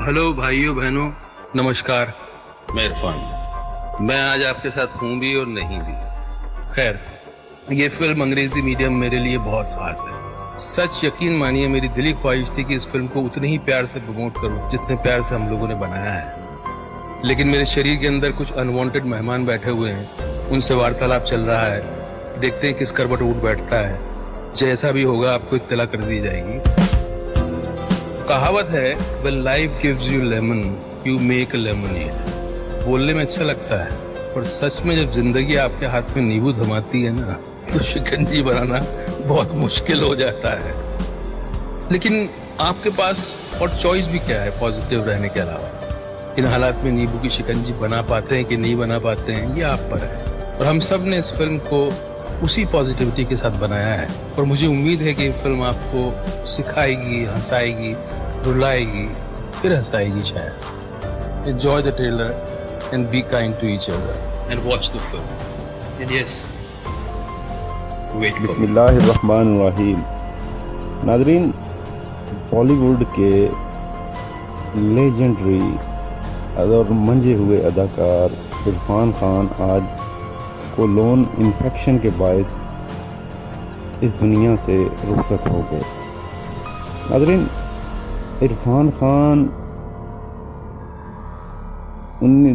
Hello भाइयों बहनों, नमस्कार। मैं इरफान। मैं आज आपके साथ हूँ भी और नहीं भी। खैर, ये फिल्म अंग्रेजी मीडियम मेरे लिए बहुत खास है। सच यकीन मानिए, मेरी दिली ख्वाहिश थी कि इस फिल्म को उतने ही प्यार से प्रमोट करूं जितने प्यार से हम लोगों ने बनाया है। लेकिन मेरे शरीर के अंदर कुछ अनवांटेड मेहमान बैठे हुए हैं, उनसे वार्तालाप चल रहा है। देखते हैं किस करवट उठ बैठता है। जैसा भी होगा आपको इत्तला कर दी जाएगी। कहावत है, when life gives you lemon, you make a lemonade। बोलने में अच्छा लगता है, पर सच में जब जिंदगी आपके हाथ में नींबू थमाती है ना, तो शिकंजी बनाना बहुत मुश्किल हो जाता है। लेकिन आपके पास और चॉइस भी क्या है पॉजिटिव रहने के अलावा? इन हालात में नींबू की शिकंजी बना पाते हैं कि नहीं बना पाते हैं, ये आप पर है। और हम सब ने इस फिल्म को उसी पॉजिटिविटी के साथ बनाया है। और मुझे उम्मीद है कि ये फिल्म आपको सिखाएगी, हंसाएगी, रुलाएगी, फिर हंसाएगी शायद। Enjoy the trailer and be kind to each other and watch the film. And yes, wait for it. बिस्मिल्लाहिर्रहमानिर्रहीम। नाज़रीन, बॉलीवुड के लेजेंडरी और मंजे हुए अदाकार इरफान खान आज कोलोन इन्फेक्शन के बायस इस दुनिया से रुखसत हो गए। नाज़रीन, इरफान खान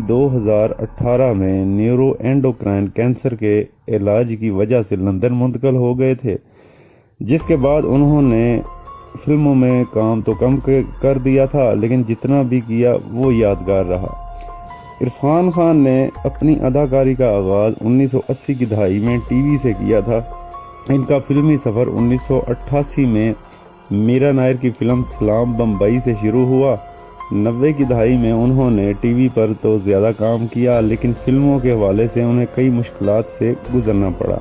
2018 में न्यूरो एंडोक्राइन कैंसर के इलाज की वजह से लंदन मुंतकिल हो गए थे, जिसके बाद उन्होंने फिल्मों में काम तो कम कर दिया था, लेकिन जितना भी किया वो यादगार रहा। इरफान खान ने अपनी अदाकारी का आगाज़ 1980 की दहाई में टीवी से किया था। इनका फिल्मी सफ़र 1988 में मीरा नायर की फिल्म सलाम बम्बई से शुरू हुआ। 90 की दहाई में उन्होंने टीवी पर तो ज़्यादा काम किया, लेकिन फिल्मों के हवाले से उन्हें कई मुश्किलात से गुजरना पड़ा।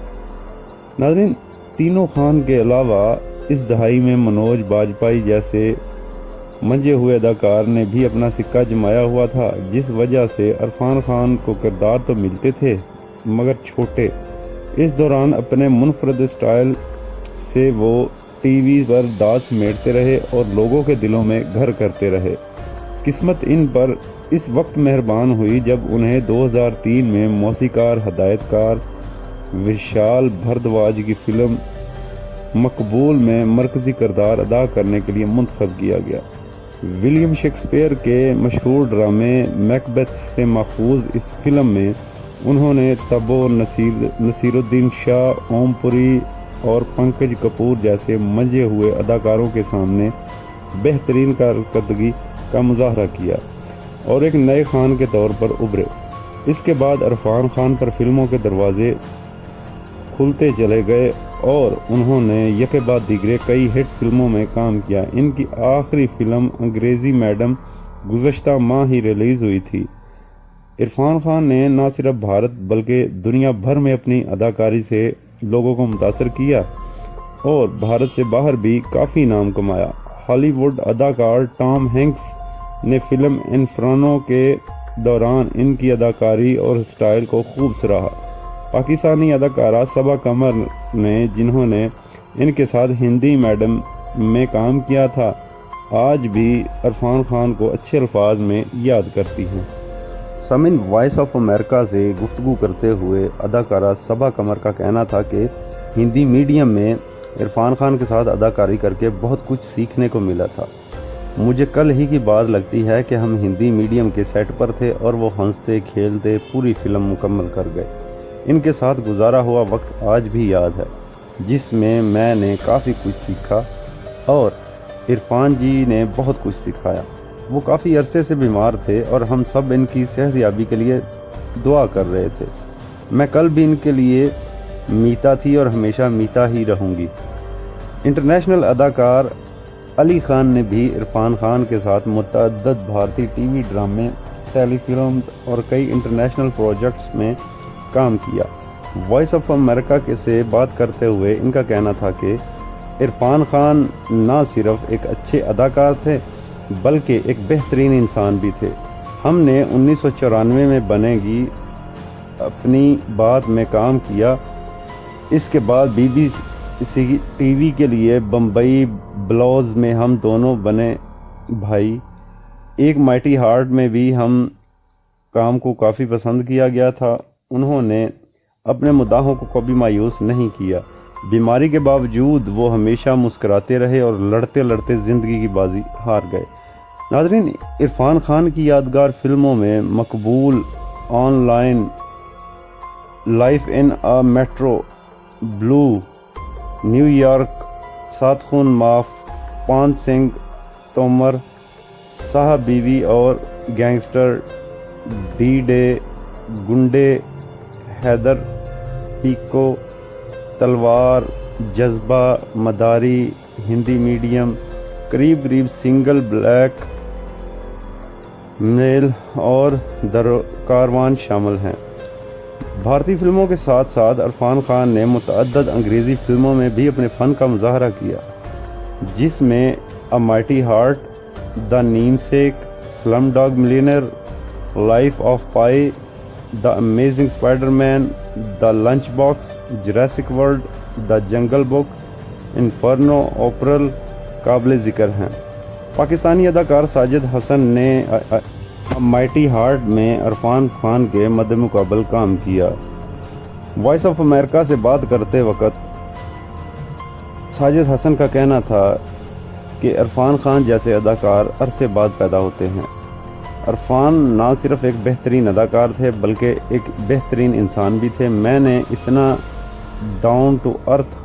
नाज़रीन, तीनों खान के अलावा इस दहाई में मनोज बाजपेयी जैसे मंजे हुए अदाकार ने भी अपना सिक्का जमाया हुआ था, जिस वजह से इरफान खान को किरदार तो मिलते थे मगर छोटे। इस दौरान अपने मुनफरद स्टाइल से वो टीवी पर दाद समेटते रहे और लोगों के दिलों में घर करते रहे। किस्मत इन पर इस वक्त मेहरबान हुई जब उन्हें 2003 में मौसीकार हदायतकार विशाल भारद्वाज की फिल्म मकबूल में मरकजी किरदार अदा करने के लिए मुंतखब किया गया। विलियम शेक्सपियर के मशहूर ड्रामे मैकबेथ से माखूज इस फिल्म में उन्होंने तबो नसीरुद्दीन शाह, ओमपुरी और पंकज कपूर जैसे मंजे हुए अदाकारों के सामने बेहतरीन कारकर्दगी का मुजाहरा किया और एक नए खान के तौर पर उभरे। इसके बाद इरफान खान पर फिल्मों के दरवाजे खुलते चले गए और उन्होंने यके बाद दीगरे कई हिट फिल्मों में काम किया। इनकी आखिरी फिल्म अंग्रेजी मैडम गुज़श्ता माह ही रिलीज़ हुई थी। इरफान खान ने न सिर्फ भारत बल्कि दुनिया भर में अपनी अदाकारी से लोगों को मुतासर किया और भारत से बाहर भी काफ़ी नाम कमाया। हॉलीवुड अदाकार टॉम हैंक्स ने फिल्म इन्फर्नो के दौरान इनकी अदाकारी और स्टाइल को खूब सराहा। पाकिस्तानी अदाकारा सबा कमर ने, जिन्होंने इनके साथ हिंदी मैडम में काम किया था, आज भी इरफान खान को अच्छे अल्फाज में याद करती हैं। समिन वॉइस ऑफ अमेरिका से गुफ्तगू करते हुए अदाकारा सबा कमर का कहना था कि हिंदी मीडियम में इरफान खान के साथ अदाकारी करके बहुत कुछ सीखने को मिला था। मुझे कल ही की बात लगती है कि हम हिंदी मीडियम के सेट पर थे और वो हंसते खेलते पूरी फिल्म मुकम्मल कर गए। इनके साथ गुजारा हुआ वक्त आज भी याद है, जिसमें मैंने काफ़ी कुछ सीखा और इरफान जी ने बहुत कुछ सिखाया। वो काफ़ी अरसे से बीमार थे और हम सब इनकी सेहतयाबी के लिए दुआ कर रहे थे। मैं कल भी इनके लिए मीता थी और हमेशा मीता ही रहूँगी। इंटरनेशनल अदाकार अली खान ने भी इरफान खान के साथ मुतअद्दिद भारतीय टीवी ड्रामे, टेलीफिल्म और कई इंटरनेशनल प्रोजेक्ट्स में काम किया। वॉइस ऑफ अमेरिका के से बात करते हुए इनका कहना था कि इरफान खान ना सिर्फ एक अच्छे अदाकार थे बल्कि एक बेहतरीन इंसान भी थे। हमने 1994 में बनेगी अपनी बात में काम किया। इसके बाद BBC टीवी के लिए बम्बई ब्लॉज में हम दोनों बने भाई। ایک مائٹی ہارٹ میں بھی ہم کام کو کافی پسند کیا گیا تھا۔ انہوں نے اپنے مداحوں کو کبھی مایوس نہیں کیا۔ بیماری کے باوجود وہ ہمیشہ مسکراتے رہے اور لڑتے لڑتے زندگی کی بازی ہار گئے۔ ناظرین، عرفان خان کی یادگار فلموں میں مقبول آن لائن، life in a metro, Billu, New York, Saat Khoon Maaf, Paan Singh Tomar, Sahib Biwi اور gangster, D Day, Gunday, Haider, Piku, Talvar, Jazbaa, Madaari, Hindi medium, Qarib single, blackmail اور کاروان شامل ہیں۔ بھارتی فلموں کے ساتھ ساتھ عرفان خان نے متعدد انگریزی فلموں میں بھی اپنے فن کا مظاہرہ کیا، جس میں اے mighty heart, the namesake, slumdog millionaire, life of Pi, the amazing spider man, the lunchbox, Jurassic world, the jungle book, inferno, اوپرل قابل ذکر ہیں۔ پاکستانی اداکار ساجد حسن نے مائٹی ہارٹ میں عرفان خان کے مد مقابل کام کیا۔ وائس آف امریکہ سے بات کرتے وقت ساجد حسن کا کہنا تھا کہ عرفان خان جیسے اداکار عرصے بعد پیدا ہوتے ہیں۔ عرفان نہ صرف ایک بہترین اداکار تھے بلکہ ایک بہترین انسان بھی تھے۔ میں نے اتنا ڈاؤن ٹو ارتھ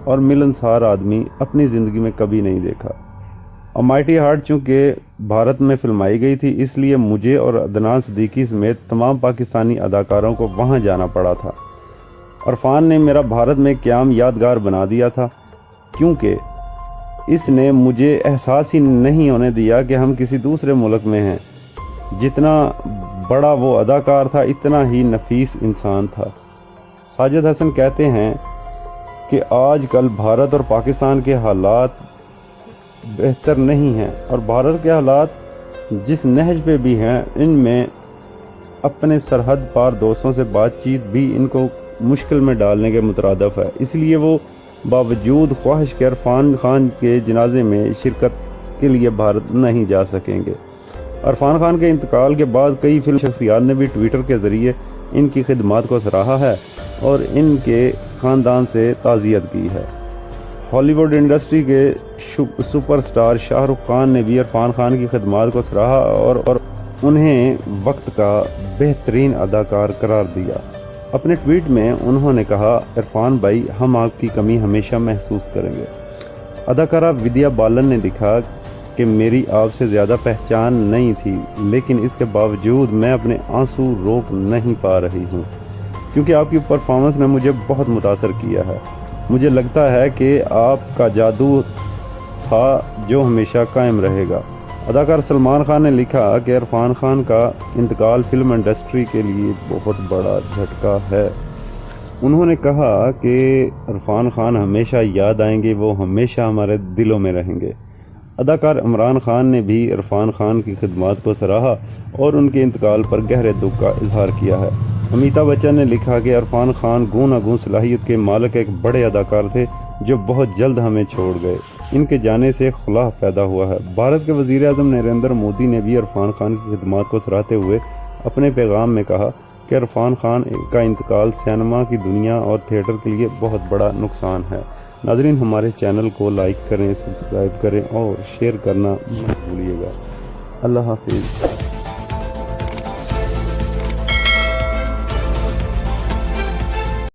اور ملنسار آدمی اپنی زندگی میں کبھی نہیں دیکھا۔ اے مائٹی ہارٹ چونکہ بھارت میں فلمائی گئی تھی، اس لیے مجھے اور عدنان صدیقی سمیت تمام پاکستانی اداکاروں کو وہاں جانا پڑا تھا۔ عرفان نے میرا بھارت میں قیام یادگار بنا دیا تھا، کیونکہ اس نے مجھے احساس ہی نہیں ہونے دیا کہ ہم کسی دوسرے ملک میں ہیں۔ جتنا بڑا وہ اداکار تھا، اتنا ہی نفیس انسان تھا۔ ساجد حسن کہتے ہیں کہ آج کل بھارت اور پاکستان کے حالات بہتر نہیں ہیں، اور بھارت کے حالات جس نہج پہ بھی ہیں، ان میں اپنے سرحد پار دوستوں سے بات چیت بھی ان کو مشکل میں ڈالنے کے مترادف ہے۔ اس لیے وہ باوجود خواہش کے عرفان خان کے جنازے میں شرکت کے لیے بھارت نہیں جا سکیں گے۔ عرفان خان کے انتقال کے بعد کئی فلم شخصیات نے بھی ٹویٹر کے ذریعے ان کی خدمات کو سراہا ہے اور ان کے خاندان سے تعزیت کی ہے۔ ہالی ووڈ انڈسٹری کے سپر سٹار شاہ رخ خان نے بھی عرفان خان کی خدمات کو سراہا اور انہیں وقت کا بہترین اداکار قرار دیا۔ اپنے ٹویٹ میں انہوں نے کہا، عرفان بھائی، ہم آپ کی کمی ہمیشہ محسوس کریں گے۔ اداکارہ ودیا بالن نے لکھا کہ میری آپ سے زیادہ پہچان نہیں تھی، لیکن اس کے باوجود میں اپنے آنسو روک نہیں پا رہی ہوں، کیونکہ آپ کی پرفارمنس نے مجھے بہت متاثر کیا ہے۔ مجھے لگتا ہے کہ آپ کا جادو تھا جو ہمیشہ قائم رہے گا۔ اداکار سلمان خان نے لکھا کہ عرفان خان کا انتقال فلم انڈسٹری کے لیے بہت بڑا جھٹکا ہے۔ انہوں نے کہا کہ عرفان خان ہمیشہ یاد آئیں گے، وہ ہمیشہ ہمارے دلوں میں رہیں گے۔ اداکار عمران خان نے بھی عرفان خان کی خدمات کو سراہا اور ان کے انتقال پر گہرے دکھ کا اظہار کیا ہے۔ امیتابھ بچن نے لکھا کہ عرفان خان گوناگون صلاحیت کے مالک ایک بڑے اداکار تھے جو بہت جلد ہمیں چھوڑ گئے۔ ان کے جانے سے خلا پیدا ہوا ہے۔ بھارت کے وزیر اعظم نریندر مودی نے بھی عرفان خان کی خدمات کو سراہتے ہوئے اپنے پیغام میں کہا کہ عرفان خان کا انتقال سینما کی دنیا اور تھیٹر کے لیے بہت بڑا نقصان ہے۔ ناظرین، ہمارے چینل کو لائک کریں، سبسکرائب کریں اور شیئر کرنا مت بھولیے گا۔ اللہ حافظ۔